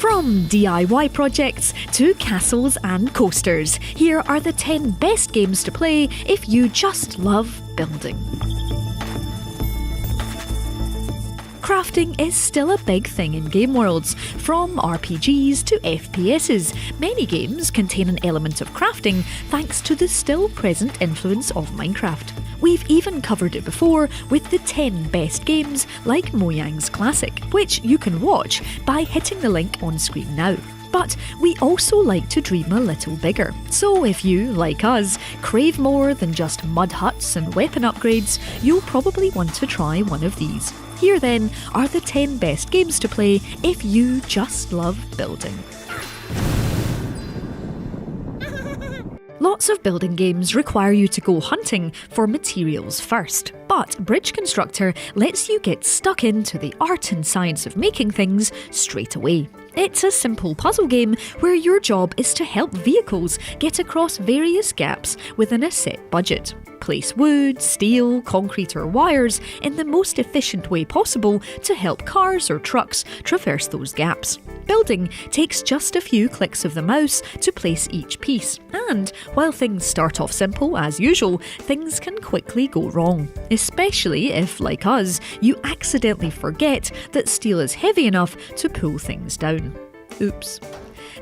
From DIY projects to castles and coasters, here are the 10 best games to play if you just love building. Crafting is still a big thing in game worlds. From RPGs to FPSs, many games contain an element of crafting thanks to the still present influence of Minecraft. We've even covered it before with the 10 best games like Mojang's Classic, which you can watch by hitting the link on screen now. But we also like to dream a little bigger. So if you, like us, crave more than just mud huts and weapon upgrades, you'll probably want to try one of these. Here then are the 10 best games to play if you just love building. Lots of building games require you to go hunting for materials first, but Bridge Constructor lets you get stuck into the art and science of making things straight away. It's a simple puzzle game where your job is to help vehicles get across various gaps within a set budget. Place wood, steel, concrete or wires in the most efficient way possible to help cars or trucks traverse those gaps. Building takes just a few clicks of the mouse to place each piece, and while things start off simple as usual, things can quickly go wrong, especially if, like us, you accidentally forget that steel is heavy enough to pull things down. Oops.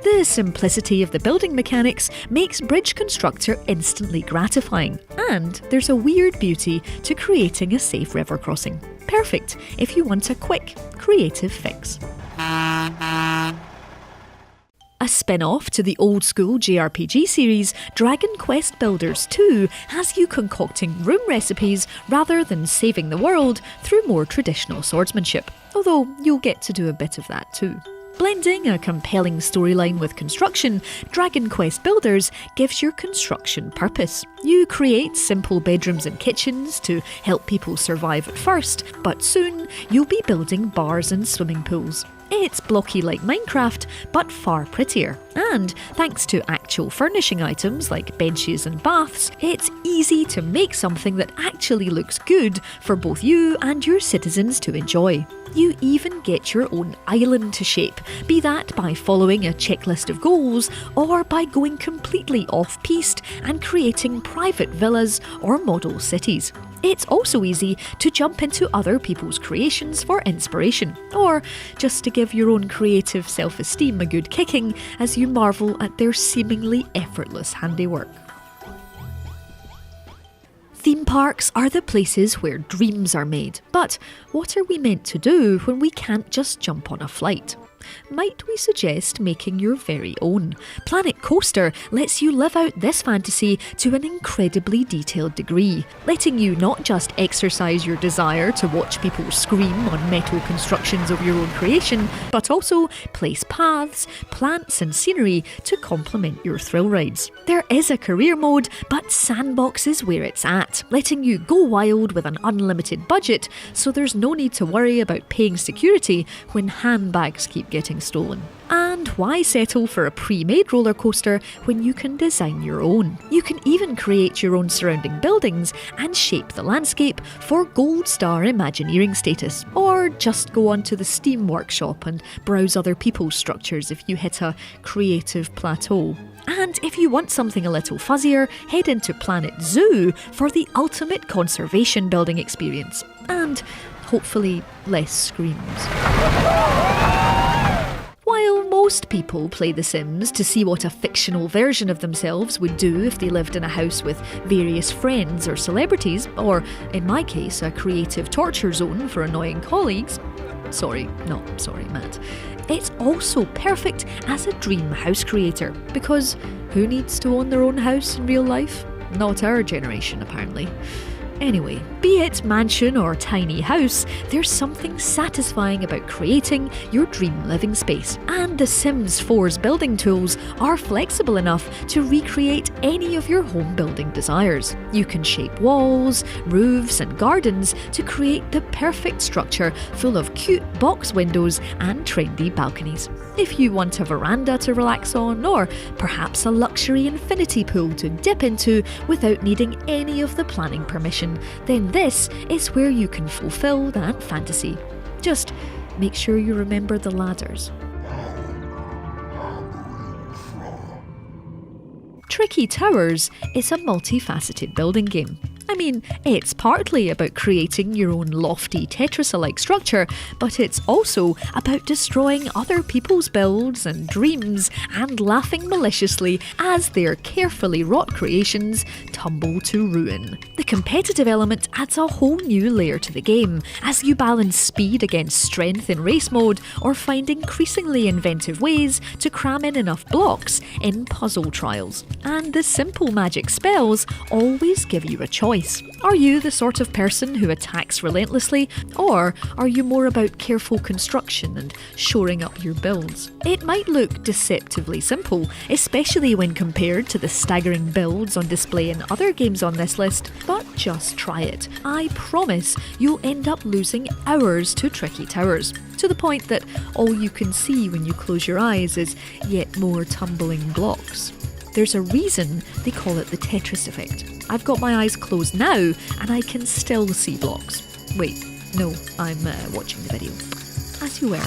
The simplicity of the building mechanics makes Bridge Constructor instantly gratifying, and there's a weird beauty to creating a safe river crossing. Perfect if you want a quick, creative fix. A spin-off to the old-school JRPG series, Dragon Quest Builders 2 has you concocting room recipes rather than saving the world through more traditional swordsmanship, although you'll get to do a bit of that too. Blending a compelling storyline with construction, Dragon Quest Builders gives your construction purpose. You create simple bedrooms and kitchens to help people survive at first, but soon you'll be building bars and swimming pools. It's blocky like Minecraft, but far prettier. And thanks to actual furnishing items like benches and baths, it's easy to make something that actually looks good for both you and your citizens to enjoy. You even get your own island to shape, be that by following a checklist of goals or by going completely off-piste and creating private villas or model cities. It's also easy to jump into other people's creations for inspiration, or just to give your own creative self-esteem a good kicking as you marvel at their seemingly effortless handiwork. Theme parks are the places where dreams are made, but what are we meant to do when we can't just jump on a flight? Might we suggest making your very own? Planet Coaster lets you live out this fantasy to an incredibly detailed degree, letting you not just exercise your desire to watch people scream on metal constructions of your own creation, but also place paths, plants and scenery to complement your thrill rides. There is a career mode, but Sandbox is where it's at, letting you go wild with an unlimited budget, so there's no need to worry about paying security when handbags keep getting stolen. And why settle for a pre-made roller coaster when you can design your own? You can even create your own surrounding buildings and shape the landscape for Gold Star Imagineering status, or just go onto the Steam Workshop and browse other people's structures if you hit a creative plateau. And if you want something a little fuzzier, head into Planet Zoo for the ultimate conservation building experience, and hopefully less screams. While most people play The Sims to see what a fictional version of themselves would do if they lived in a house with various friends or celebrities, or in my case, a creative torture zone for annoying colleagues, sorry, Matt. It's also perfect as a dream house creator, because who needs to own their own house in real life? Not our generation, apparently. Anyway, be it mansion or tiny house, there's something satisfying about creating your dream living space. And The Sims 4's building tools are flexible enough to recreate any of your home building desires. You can shape walls, roofs and gardens to create the perfect structure full of cute box windows and trendy balconies. If you want a veranda to relax on, or perhaps a luxury infinity pool to dip into without needing any of the planning permission, then this is where you can fulfill that fantasy. Just make sure you remember the ladders. Tricky Towers is a multifaceted building game. I mean, it's partly about creating your own lofty Tetris-alike structure, but it's also about destroying other people's builds and dreams and laughing maliciously as their carefully wrought creations tumble to ruin. The competitive element adds a whole new layer to the game as you balance speed against strength in race mode or find increasingly inventive ways to cram in enough blocks in puzzle trials. And the simple magic spells always give you a choice. Are you the sort of person who attacks relentlessly, or are you more about careful construction and shoring up your builds? It might look deceptively simple, especially when compared to the staggering builds on display in other games on this list, but just try it. I promise you'll end up losing hours to Tricky Towers, to the point that all you can see when you close your eyes is yet more tumbling blocks. There's a reason they call it the Tetris effect. I've got my eyes closed now and I can still see blocks. Wait, no, I'm watching the video. As you were.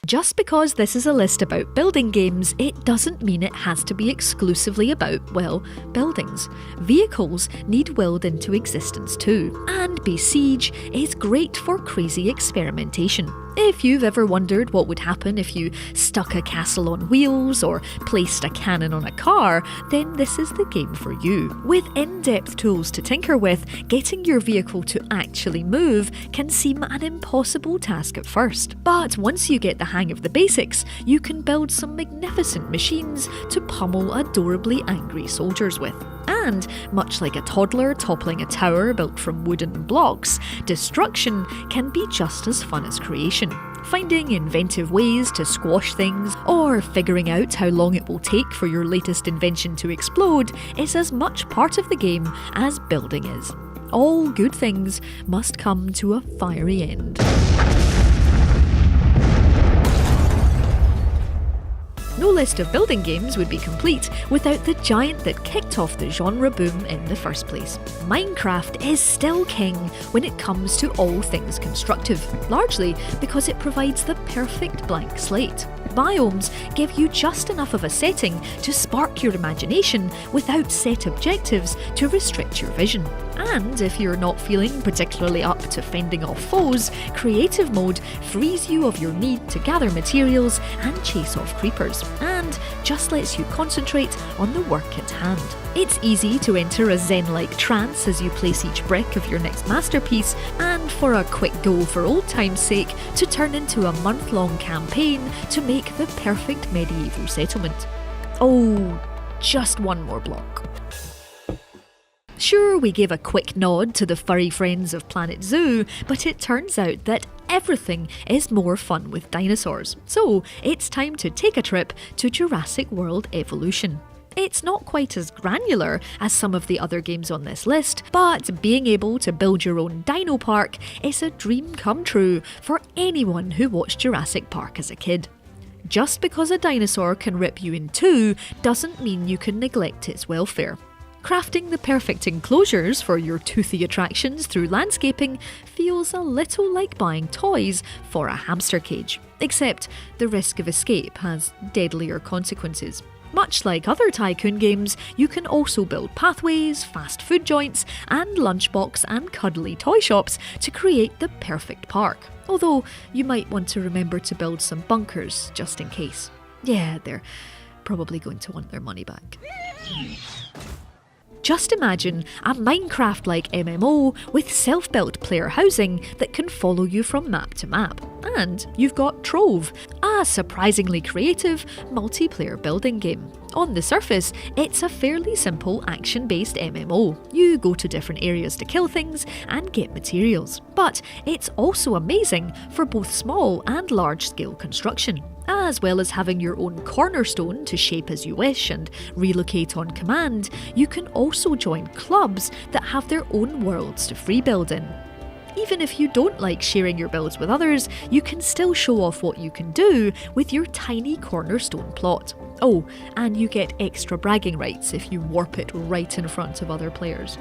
Just because this is a list about building games, it doesn't mean it has to be exclusively about, well, buildings. Vehicles need willed into existence too, and Besiege is great for crazy experimentation. If you've ever wondered what would happen if you stuck a castle on wheels or placed a cannon on a car, then this is the game for you. With in-depth tools to tinker with, getting your vehicle to actually move can seem an impossible task at first. But once you get the hang of the basics, you can build some magnificent machines to pummel adorably angry soldiers with. And, much like a toddler toppling a tower built from wooden blocks, destruction can be just as fun as creation. Finding inventive ways to squash things, or figuring out how long it will take for your latest invention to explode, is as much part of the game as building is. All good things must come to a fiery end. No list of building games would be complete without the giant that kicked off the genre boom in the first place. Minecraft is still king when it comes to all things constructive, largely because it provides the perfect blank slate. Biomes give you just enough of a setting to spark your imagination without set objectives to restrict your vision. And if you're not feeling particularly up to fending off foes, creative mode frees you of your need to gather materials and chase off creepers, and just lets you concentrate on the work at hand. It's easy to enter a zen-like trance as you place each brick of your next masterpiece, and for a quick go for old time's sake, to turn into a month-long campaign to make the perfect medieval settlement. Oh, just one more block. Sure, we gave a quick nod to the furry friends of Planet Zoo, but it turns out that everything is more fun with dinosaurs. So it's time to take a trip to Jurassic World Evolution. It's not quite as granular as some of the other games on this list, but being able to build your own dino park is a dream come true for anyone who watched Jurassic Park as a kid. Just because a dinosaur can rip you in two doesn't mean you can neglect its welfare. Crafting the perfect enclosures for your toothy attractions through landscaping feels a little like buying toys for a hamster cage, except the risk of escape has deadlier consequences. Much like other tycoon games, you can also build pathways, fast food joints, and lunchbox and cuddly toy shops to create the perfect park. Although you might want to remember to build some bunkers just in case. Yeah, they're probably going to want their money back. Just imagine a Minecraft-like MMO with self-built player housing that can follow you from map to map. And you've got Trove, a surprisingly creative multiplayer building game. On the surface, it's a fairly simple action-based MMO. You go to different areas to kill things and get materials. But it's also amazing for both small and large-scale construction. As well as having your own cornerstone to shape as you wish and relocate on command, you can also join clubs that have their own worlds to free build in. Even if you don't like sharing your builds with others, you can still show off what you can do with your tiny cornerstone plot. Oh, and you get extra bragging rights if you warp it right in front of other players.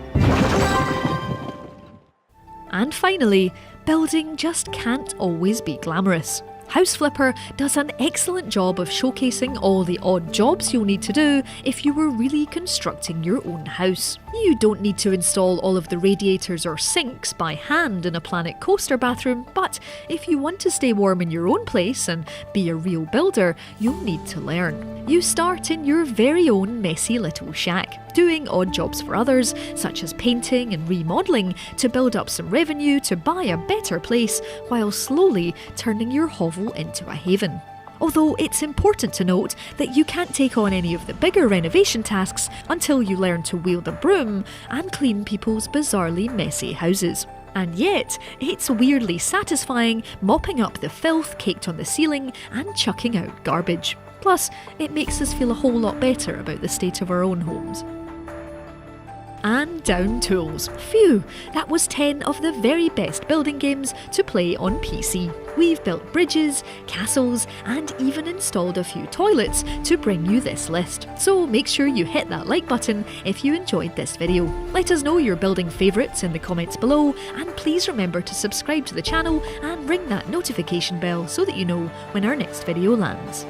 And finally, building just can't always be glamorous. House Flipper does an excellent job of showcasing all the odd jobs you'll need to do if you were really constructing your own house. You don't need to install all of the radiators or sinks by hand in a Planet Coaster bathroom, but if you want to stay warm in your own place and be a real builder, you'll need to learn. You start in your very own messy little shack, doing odd jobs for others, such as painting and remodelling, to build up some revenue to buy a better place, while slowly turning your hovel into a haven. Although it's important to note that you can't take on any of the bigger renovation tasks until you learn to wield a broom and clean people's bizarrely messy houses. And yet, it's weirdly satisfying mopping up the filth caked on the ceiling and chucking out garbage. Plus, it makes us feel a whole lot better about the state of our own homes. And down tools. Phew, that was 10 of the very best building games to play on PC. We've built bridges, castles, and even installed a few toilets to bring you this list. So make sure you hit that like button if you enjoyed this video. Let us know your building favourites in the comments below, and please remember to subscribe to the channel and ring that notification bell so that you know when our next video lands.